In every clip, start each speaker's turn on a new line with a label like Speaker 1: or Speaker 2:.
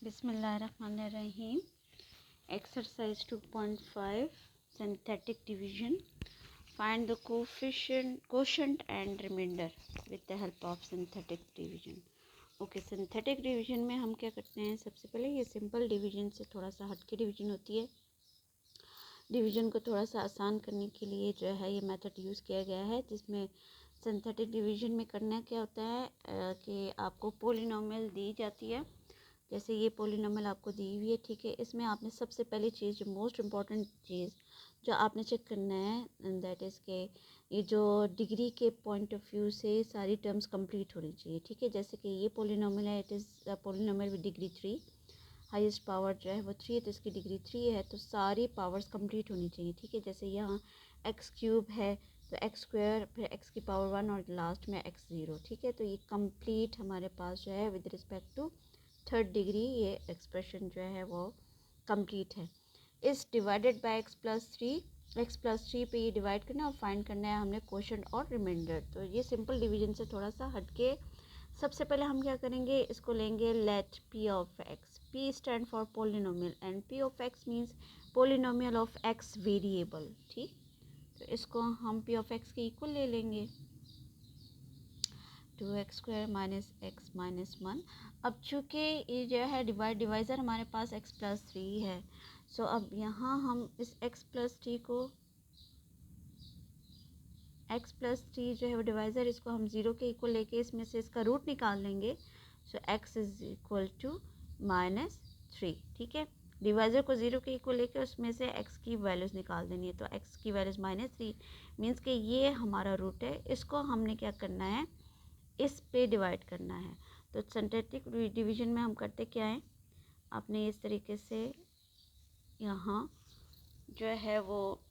Speaker 1: बिस्मिल्लाहिर्रहमानिर्रहीम। Exercise 2.5 synthetic division. Find the quotient and remainder with the help of synthetic division. Okay, synthetic division में हम क्या करते हैं, सबसे पहले ये सिंपल डिवीजन से थोड़ा सा हटके डिवीजन होती है। डिवीजन को थोड़ा सा आसान करने के लिए जो है ये मेथड यूज़ किया गया है, जिसमें सिंथेटिक डिवीजन में करना क्या होता है कि आपको पोलिनोमियल दी जाती है। जैसे ये पोलिनोमियल आपको दी हुई है, ठीक है। इसमें आपने सबसे पहली चीज़, जो मोस्ट इम्पॉर्टेंट चीज़ जो आपने चेक करना है, दैट इज़ के ये जो डिग्री के पॉइंट ऑफ व्यू से सारी टर्म्स कंप्लीट होनी चाहिए, ठीक है। जैसे कि ये पोलिनोमियल है, it is polynomial with degree 3, highest power जो है वो 3 है, तो इसकी डिग्री 3 है, तो सारी पावर्स कंप्लीट होनी चाहिए, ठीक है। जैसे यहाँ एक्स क्यूब है तो एक्स स्क्वायर, फिर एक्स की पावर 1 और लास्ट में एक्स 0, ठीक है। तो ये कंप्लीट हमारे पास जो है with respect to third degree ये एक्सप्रेशन जो है वो कंप्लीट है। इस डिवाइडेड बाय x+3 पे ये डिवाइड करना है और फाइंड करना है हमने क्वोशंट और रिमाइंडर। तो ये सिंपल डिवीजन से थोड़ा सा हटके सबसे पहले हम क्या करेंगे, इसको लेंगे let p of x। p stand for polynomial and p of x means polynomial of x variable, ठीक। तो इसको हम p ऑफ x के इक्वल ले लेंगे, 2x² माइनस एक्स माइनस 1। अब चूँकि ये जो है डिवाइज़र हमारे पास x+3 है, सो अब यहाँ हम इस x+3 को x+3 जो है वो डिवाइज़र, इसको हम 0 के इक्वल लेके इसमें से इसका रूट निकाल लेंगे। सो x इज़ इक्वल टू -3, ठीक है। डिवाइज़र को 0 के इक्वल लेके उसमें से x की वैल्यूज़ निकाल देनी है, तो x की वैल्यूज़ -3 मीन्स कि ये हमारा रूट है। इसको हमने क्या करना है, इस पे डिवाइड करना है। तो सिंथेटिक डिवीजन में हम करते क्या है, आपने इस तरीके से यहाँ जो है वो,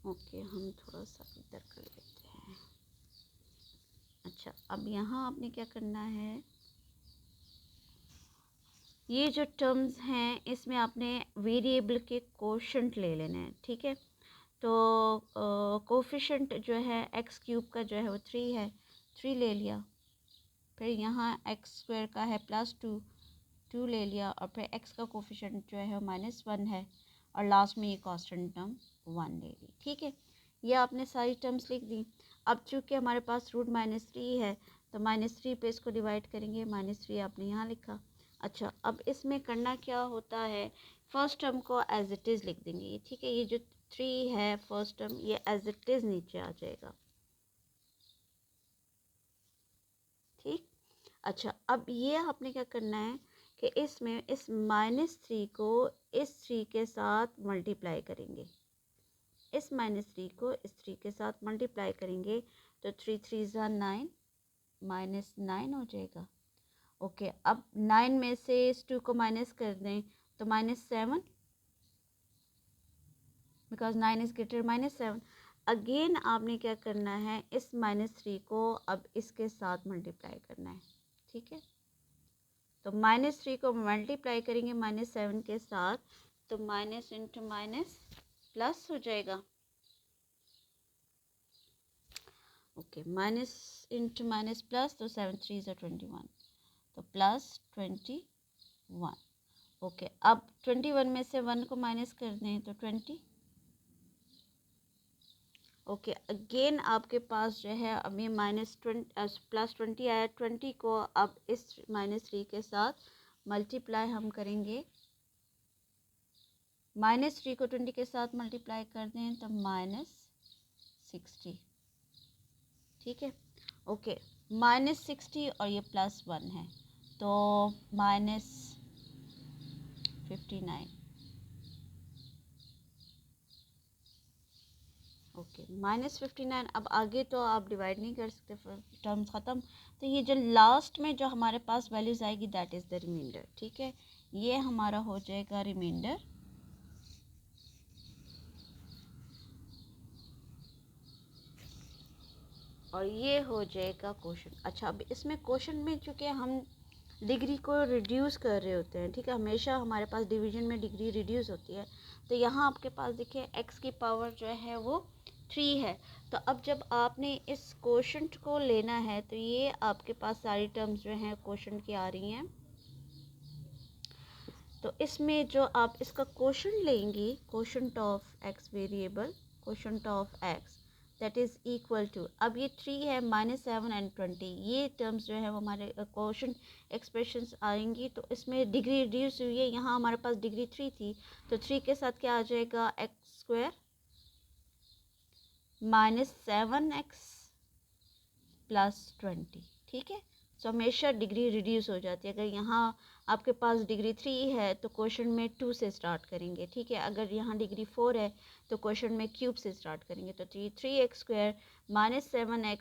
Speaker 1: ओके हम थोड़ा सा इधर कर लेते हैं। अच्छा, अब यहाँ आपने क्या करना है, ये जो टर्म्स हैं इसमें आपने वेरिएबल के कोशेंट ले लेना है, ठीक है। तो कोफिशेंट जो है एक्स क्यूब का जो है वो 3 है, 3 ले लिया। फिर यहाँ x² का है +2 ले लिया, और फिर x का कोफिशेंट जो है -1 है, और लास्ट में ये कांस्टेंट टर्म 1 ले ली, ठीक है। ये आपने सारी टर्म्स लिख दी। अब चूँकि हमारे पास रूट -3 है, तो -3 पे इसको डिवाइड करेंगे, -3 आपने यहाँ लिखा। अच्छा, अब इसमें करना क्या होता है, फर्स्ट टर्म को एज इट इज़ लिख देंगे, ठीक है। ये जो 3 है फर्स्ट टर्म, ये एज इट इज़ नीचे आ जाएगा, ठीक। अच्छा, अब ये आपने क्या करना है कि इसमें इस -3 को इस 3 के साथ मल्टीप्लाई करेंगे, इस -3 को इस 3 के साथ मल्टीप्लाई करेंगे, तो 3 3 9, -9 हो जाएगा। ओके, अब 9 में से इस 2 को माइनस कर दें तो -7, बिकॉज 9 इज़ ग्रेटर -7। अगेन आपने क्या करना है, इस -3 को अब इसके साथ मल्टीप्लाई करना है, ठीक है। तो -3 को मल्टीप्लाई करेंगे -7 के साथ, तो माइनस इंटू माइनस प्लस हो जाएगा। Okay, minus into minus plus, तो 7 3 ज़ा 21, तो +21। ओके, अब 21 में से 1 को माइनस कर दें तो 20। ओके, अगेन आपके पास जो है अब ये +20 आया, 20 को अब इस -3 के साथ मल्टीप्लाई हम करेंगे, -3 को 20 के साथ मल्टीप्लाई कर दें तो -60, ठीक है। ओके, -60 और ये +1 है, तो -59। ओके, -59। अब आगे तो आप डिवाइड नहीं कर सकते, टर्म्स ख़त्म। तो ये जो लास्ट में जो हमारे पास वैल्यूज़ आएगी, दैट इज़ द रिमाइंडर, ठीक है। ये हमारा हो जाएगा रिमाइंडर, और ये हो जाएगा क्वोशंट। अच्छा, अब इसमें क्वोशंट में चूँकि हम डिग्री को रिड्यूस कर रहे होते हैं, ठीक है, हमेशा हमारे पास डिवीजन में डिग्री रिड्यूस होती है। तो यहाँ आपके पास देखिए x की पावर जो है वो 3 है। तो अब जब आपने इस क्वोशंट को लेना है, तो ये आपके पास सारी टर्म्स जो हैं क्वोशंट की आ रही हैं, तो इसमें जो आप इसका क्वोशंट लेंगी, quotient of x variable, quotient of x that is equal to, अब ये 3 है, -7 एंड 20, ये टर्म्स जो है वो हमारे क्वोशंट एक्सप्रेशंस आएंगी। तो इसमें डिग्री रिड्यूस हुई है, यहाँ हमारे पास डिग्री 3 थी, तो 3 के साथ क्या आ जाएगा, एक्स स्क्वायर -7x प्लस 20, ठीक है। सो हमेशा डिग्री रिड्यूस हो जाती है। अगर यहाँ आपके पास डिग्री 3 है तो क्वेश्चन में 2 से स्टार्ट करेंगे, ठीक है। अगर यहाँ डिग्री 4 है तो क्वेश्चन में क्यूब से स्टार्ट करेंगे। तो 3x स्क्वायर -7x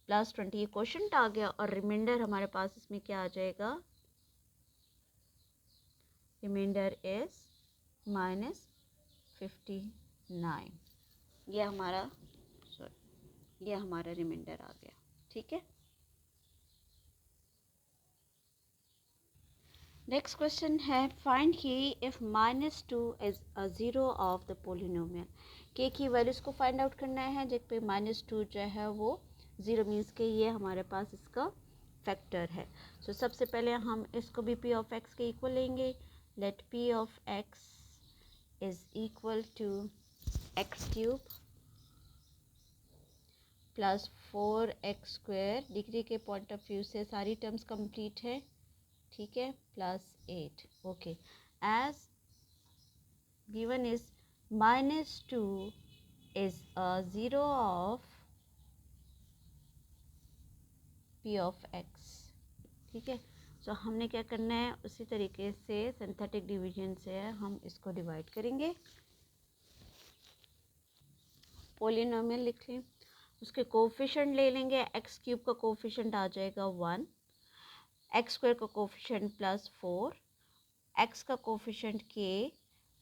Speaker 1: प्लस 20 ये क्वेश्चन आ गया, और रिमाइंडर हमारे पास इसमें क्या आ जाएगा, रिमाइंडर इज -59। ये हमारा ये हमारा रिमाइंडर आ गया, ठीक है। नेक्स्ट क्वेश्चन है, फाइंड के if -2 is a zero of the polynomial. के की वैल्यूज़ को फाइंड आउट करना है जब पे -2 जो है वो ज़ीरो मीन्स के ये हमारे पास इसका फैक्टर है। सो सबसे पहले हम इसको भी p ऑफ x के इक्वल लेंगे। Let p of x is equal to x cube plus 4x square, degree के पॉइंट ऑफ व्यू से सारी टर्म्स कंप्लीट है, ठीक है, plus 8। Okay, as given is -2 is a zero of p of x, ठीक है। सो हमने क्या करना है, उसी तरीके से सिंथेटिक डिवीजन से हम इसको डिवाइड करेंगे। पोलिनोमियल लिख लें, उसके कोफिशिएंट ले लेंगे। एक्स क्यूब का कोफिशिएंट आ जाएगा 1, एक्स स्क्वायर का कोफिशिएंट प्लस 4, एक्स का कोफिशिएंट के,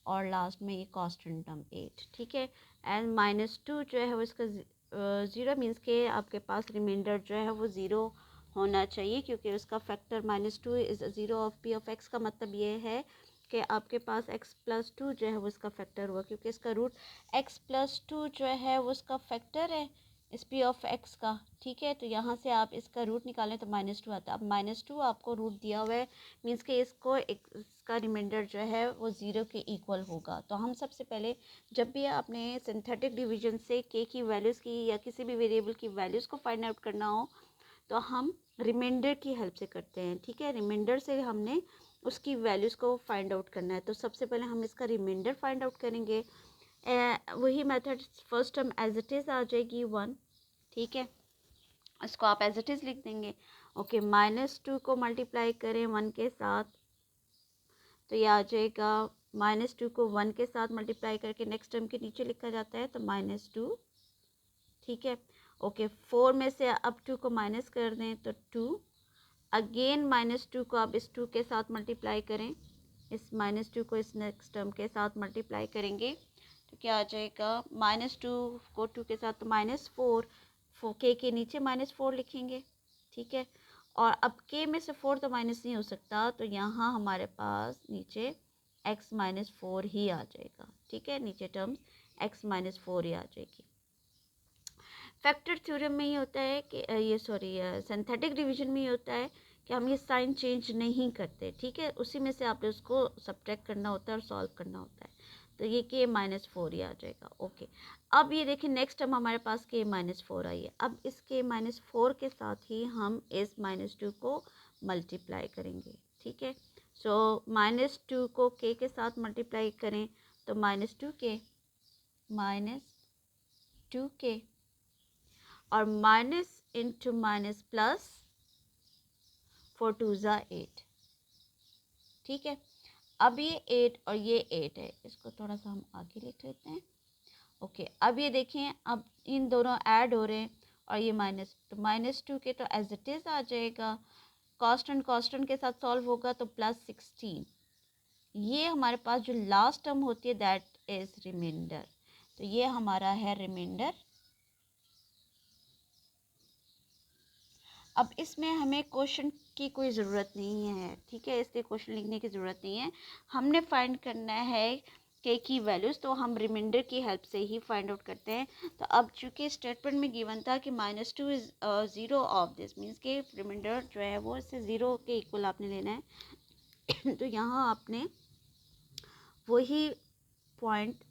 Speaker 1: और लास्ट में ये कांस्टेंट टर्म 8, ठीक है। एंड -2 जो है वो इसका ज़ीरो मीन्स के आपके पास रिमाइंडर जो है वो ज़ीरो होना चाहिए, क्योंकि उसका factor -2 is zero of p of x का मतलब ये है कि आपके पास x प्लस 2 जो है वो इसका फैक्टर हुआ, क्योंकि इसका रूट x प्लस 2 जो है वो इसका फैक्टर है इस p ऑफ x का, ठीक है। तो यहाँ से आप इसका रूट निकालें तो -2 आता है। अब -2 आपको रूट दिया हुआ है मीन्स कि इसका रिमाइंडर जो है वो ज़ीरो के इक्वल होगा। तो हम सबसे पहले जब भी आपने सिंथेटिक डिवीजन से के की वैल्यूज़ की या किसी भी वेरिएबल की वैल्यूज़ को फाइंड आउट करना हो तो हम रिमाइंडर की हेल्प से करते हैं, ठीक है। रिमाइंडर से हमने उसकी वैल्यूज़ को फाइंड आउट करना है। तो सबसे पहले हम इसका रिमाइंडर फाइंड आउट करेंगे। वही method, first term as it is आ जाएगी 1, ठीक है, इसको आप एज इट इज़ लिख देंगे। ओके, -2 को मल्टीप्लाई करें 1 के साथ तो ये आ जाएगा, -2 को 1 के साथ मल्टीप्लाई करके नेक्स्ट टर्म के नीचे लिखा जाता है तो -2, ठीक है। ओके, 4 में से अब 2 को माइनस कर दें तो 2, अगेन -2 को आप इस 2 के साथ मल्टीप्लाई करें, इस -2 को इस नेक्स्ट टर्म के साथ मल्टीप्लाई करेंगे तो क्या आ जाएगा, -2 को 2 के साथ तो -4, के नीचे -4 लिखेंगे, ठीक है। और अब के में से 4 तो माइनस नहीं हो सकता, तो यहाँ हमारे पास नीचे x -4 ही आ जाएगा, ठीक है। नीचे टर्म्स x -4 ही आ जाएगी। फैक्टर थ्योरम में ये होता है कि ये सिंथेटिक डिवीजन में ये होता है कि हम ये साइन चेंज नहीं करते, ठीक है। उसी में से आपने उसको सब्ट्रैक्ट करना होता है और सॉल्व करना होता है। तो ये के -4 ही आ जाएगा। ओके, अब ये देखिए नेक्स्ट टर्म हमारे पास के -4 आई है। अब इस के -4 के साथ ही हम इस -2 को मल्टीप्लाई करेंगे, ठीक है। सो -2 को के साथ मल्टीप्लाई करें तो -2 के और माइनस इंटू माइनस प्लस 4 2 ज़ा 8, ठीक है। अब ये 8 और ये 8 है, इसको थोड़ा सा हम आगे लिख लेते हैं। ओके, अब ये देखें, अब इन दोनों ऐड हो रहे हैं और ये माइनस, तो -2 के तो एज इट इज़ आ जाएगा, कांस्टेंट के साथ सॉल्व होगा तो +16। ये हमारे पास जो लास्ट टर्म होती है दैट इज़ रिमाइंडर, तो ये हमारा है रिमाइंडर। अब इसमें हमें क्वेश्चन की कोई ज़रूरत नहीं है, ठीक है, इसलिए क्वेश्चन लिखने की ज़रूरत नहीं है। हमने फाइंड करना है के की वैल्यूज़, तो हम रिमाइंडर की हेल्प से ही फाइंड आउट करते हैं। तो अब चूँकि स्टेटमेंट में गिवन था कि -2 is zero of this means के रिमाइंडर जो है वो इससे ज़ीरो के इक्वल आपने लेना है तो यहाँ आपने वही पॉइंट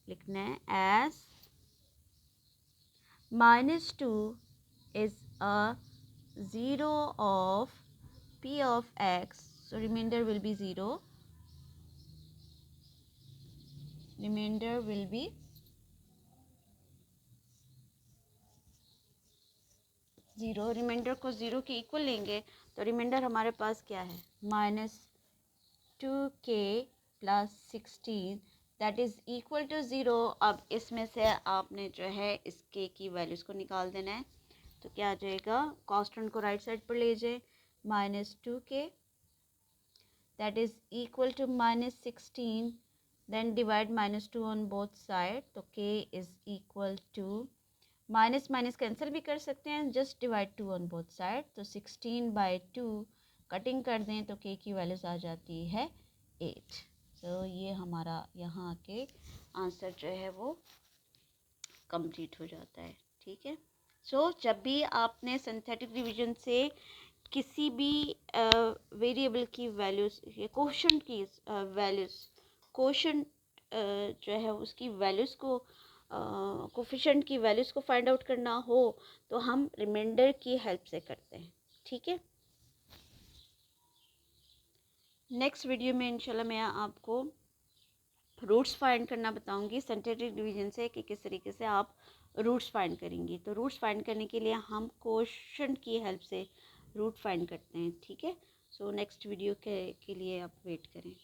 Speaker 1: लिखना है as -2 is a zero of p of x, so remainder will be 0. Remainder will be 0. Reminder को 0 के इक्वल लेंगे तो रिमाइंडर हमारे पास क्या है, -2k + 16 that is equal to 0. अब इसमें से आपने जो है इस k की वैल्यूज़ को निकाल देना है. तो क्या आ जाएगा, कांस्टेंट को राइट साइड पर ले जाए, -2k that is equal to -16, then divide -2 on both side, तो k is equal to, minus minus cancel भी कर सकते हैं, just divide 2 on both side. तो 16/2 कटिंग कर दें तो k की वैल्यूज़ आ जाती है 8. तो ये हमारा यहाँ आके आंसर जो है वो कंप्लीट हो जाता है. ठीक है. सो जब भी आपने सिंथेटिक डिवीजन से किसी भी वेरिएबल की वैल्यूज़ या कोशेंट की वैल्यूज़, कोशेंट जो है उसकी वैल्यूज़ को कोफिशिएंट की वैल्यूज़ को फाइंड आउट करना हो तो हम रिमाइंडर की हेल्प से करते हैं. ठीक है. नेक्स्ट वीडियो में इंशाल्लाह मैं आपको रूट्स फाइंड करना बताऊंगी सिंथेटिक डिवीजन से कि किस तरीके से आप रूट्स फाइंड करेंगी. तो रूट्स फाइंड करने के लिए हम कोशेंट की हेल्प से रूट फाइंड करते हैं. ठीक है. सो नेक्स्ट वीडियो के लिए आप वेट करें.